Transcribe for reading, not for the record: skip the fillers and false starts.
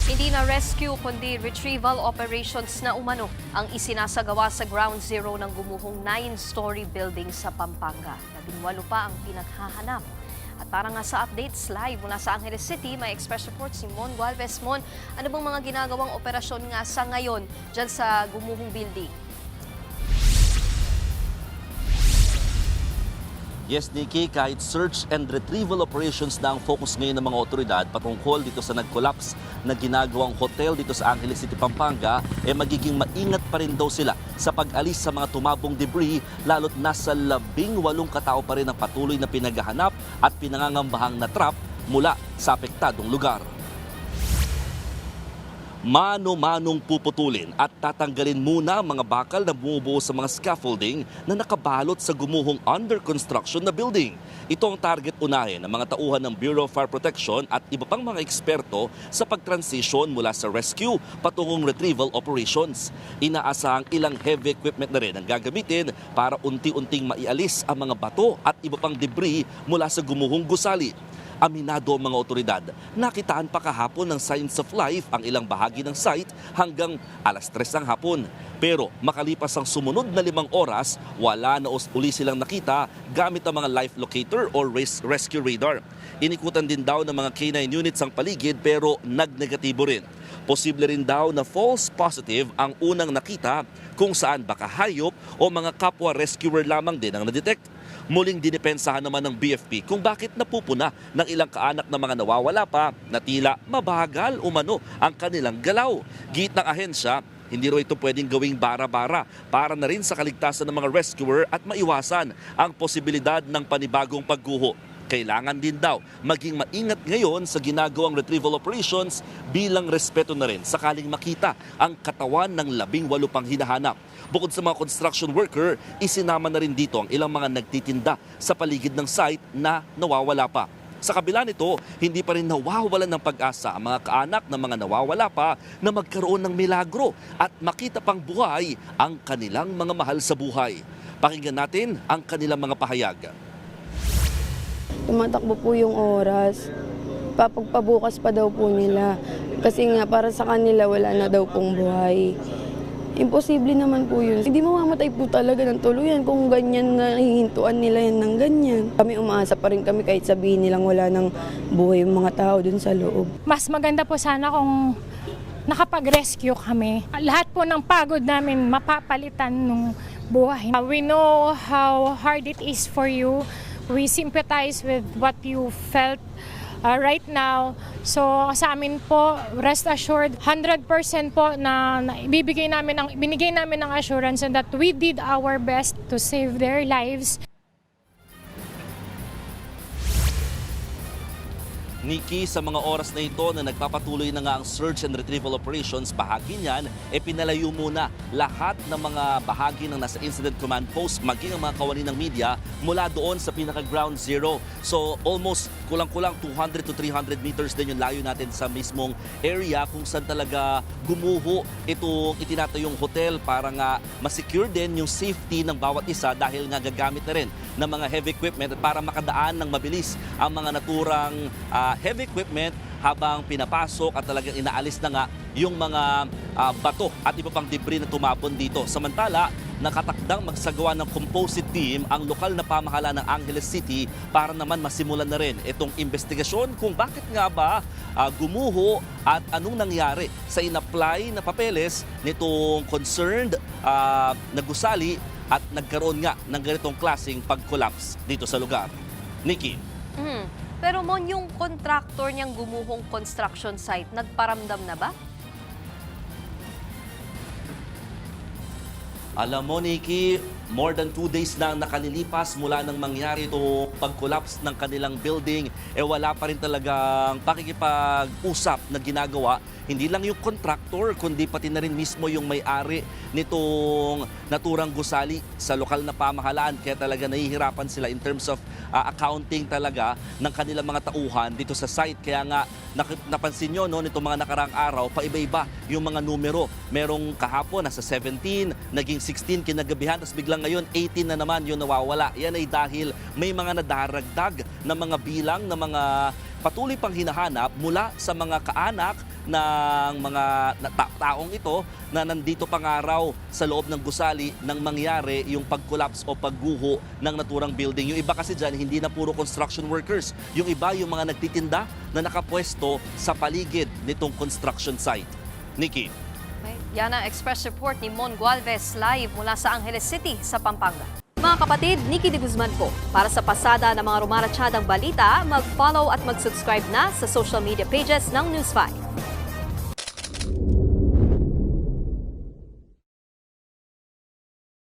Hindi na rescue kundi retrieval operations na umano ang isinasagawa sa ground zero ng gumuhong 9-story building sa Pampanga. 18 pa ang pinaghahanap. At para nga sa updates live mula sa Angeles City, may express report si Mon Gualvez. Mon, ano bang mga ginagawang operasyon nga sa ngayon dyan sa gumuhong building? Yes, Nikki, kahit search and retrieval operations na ang focus ngayon ng mga otoridad patungkol dito sa nag-collapse na ginagawang hotel dito sa Angeles City, Pampanga, magiging maingat pa rin daw sila sa pag-alis sa mga tumabong debris, lalo't nasa 18 katao pa rin ang patuloy na pinaghahanap at pinangangambahang na trap mula sa apektadong lugar. Mano-manong puputulin at tatanggalin muna ang mga bakal na bumubuo sa mga scaffolding na nakabalot sa gumuhong under construction na building. Ito ang target unahin ng mga tauhan ng Bureau of Fire Protection at iba pang mga eksperto sa pag-transition mula sa rescue patungong retrieval operations. Inaasahang ilang heavy equipment na rin ang gagamitin para unti-unting maialis ang mga bato at iba pang debris mula sa gumuhong gusali. Aminado ang mga otoridad, nakitaan pa kahapon ng signs of life ang ilang bahagi ng site hanggang alas 3 ng hapon. Pero makalipas ang sumunod na 5 oras, wala na uli silang nakita gamit ang mga life locator or rescue radar. Inikutan din daw ng mga K9 units ang paligid pero nagnegatibo rin. Posible rin daw na false positive ang unang nakita kung saan baka hayop o mga kapwa rescuer lamang din ang nadetect. Muling dinipensahan naman ng BFP kung bakit napupuna ng ilang kaanak na mga nawawala pa na tila mabagal umano ang kanilang galaw. Giit ng ahensya, hindi raw ito pwedeng gawing bara-bara para na rin sa kaligtasan ng mga rescuer at maiwasan ang posibilidad ng panibagong pagguho. Kailangan din daw maging maingat ngayon sa ginagawang retrieval operations bilang respeto na rin sakaling makita ang katawan ng 18 pang hinahanap. Bukod sa mga construction worker, isinama na rin dito ang ilang mga nagtitinda sa paligid ng site na nawawala pa. Sa kabila nito, hindi pa rin nawawalan ng pag-asa ang mga kaanak ng mga nawawala pa na magkaroon ng milagro at makita pang buhay ang kanilang mga mahal sa buhay. Pakinggan natin ang kanilang mga pahayag. Tumatakbo po yung oras. Papagpabukas pa daw po nila. Kasi nga para sa kanila wala na daw pong buhay. Imposible naman po yun. Hindi mamamatay po talaga ng tuluyan kung ganyan na hihintuan nila yan ng ganyan. Kami umaasa pa rin kami kahit sabihin nilang wala ng buhay yung mga tao dun sa loob. Mas maganda po sana kung nakapag-rescue kami. Lahat po ng pagod namin mapapalitan ng buhay. We know how hard it is for you. We sympathize with what you felt right now. So sa amin po, rest assured, 100% po na binigay namin ng assurance and that we did our best to save their lives. Nikki, sa mga oras na ito na nagpapatuloy na nga ang search and retrieval operations, bahagi niyan, pinalayo muna lahat ng mga bahagi ng nasa incident command post, maging ang mga kawani ng media, mula doon sa pinaka-ground zero. So almost kulang-kulang 200 to 300 meters din yung layo natin sa mismong area kung saan talaga gumuho itong itinatayong hotel para nga masecure din yung safety ng bawat isa dahil nga gagamit na rin ng mga heavy equipment para makadaan ng mabilis ang mga naturang heavy equipment habang pinapasok at talagang inaalis na nga yung mga bato at iba pang debris na tumapon dito. Samantala, nakatakdang magsagawa ng composite team ang lokal na pamahalaan ng Angeles City para naman masimulan na rin itong investigasyon kung bakit nga ba gumuho at anong nangyari sa inapply na papeles nitong concerned na gusali at nagkaroon nga ng ganitong klaseng pag-collapse dito sa lugar. Nikki. Pero Mon, yung contractor niyang gumuhong construction site, nagparamdam na ba? Alam mo, Nikki, more than 2 days na ang nakalilipas mula nang mangyari itong pag-collapse ng kanilang building, wala pa rin talagang pakikipag-usap na ginagawa. Hindi lang yung contractor, kundi pati na rin mismo yung may-ari nitong naturang gusali sa lokal na pamahalaan. Kaya talaga nahihirapan sila in terms of accounting talaga ng kanilang mga tauhan dito sa site. Kaya nga napansin nyo nitong mga nakaraang araw, paiba-iba yung mga numero. Merong kahapon nasa 17, naging 16 kinagabihan, tapos biglang ngayon 18 na naman yung nawawala. Yan ay dahil may mga nadaragdag na mga bilang na mga patuloy pang hinahanap mula sa mga kaanak ng mga taong ito na nandito pa nga raw sa loob ng gusali nang mangyari yung pag-collapse o pagguho ng naturang building. Yung iba kasi dyan, hindi na puro construction workers. Yung iba, yung mga nagtitinda na nakapwesto sa paligid nitong construction site. Nikki. Yan ang Express Report ni Mon Gualvez live mula sa Angeles City sa Pampanga. Mga kapatid, Nikki de Guzman po. Para sa pasada ng mga rumaratsyadang balita, mag-follow at mag-subscribe na sa social media pages ng News 5.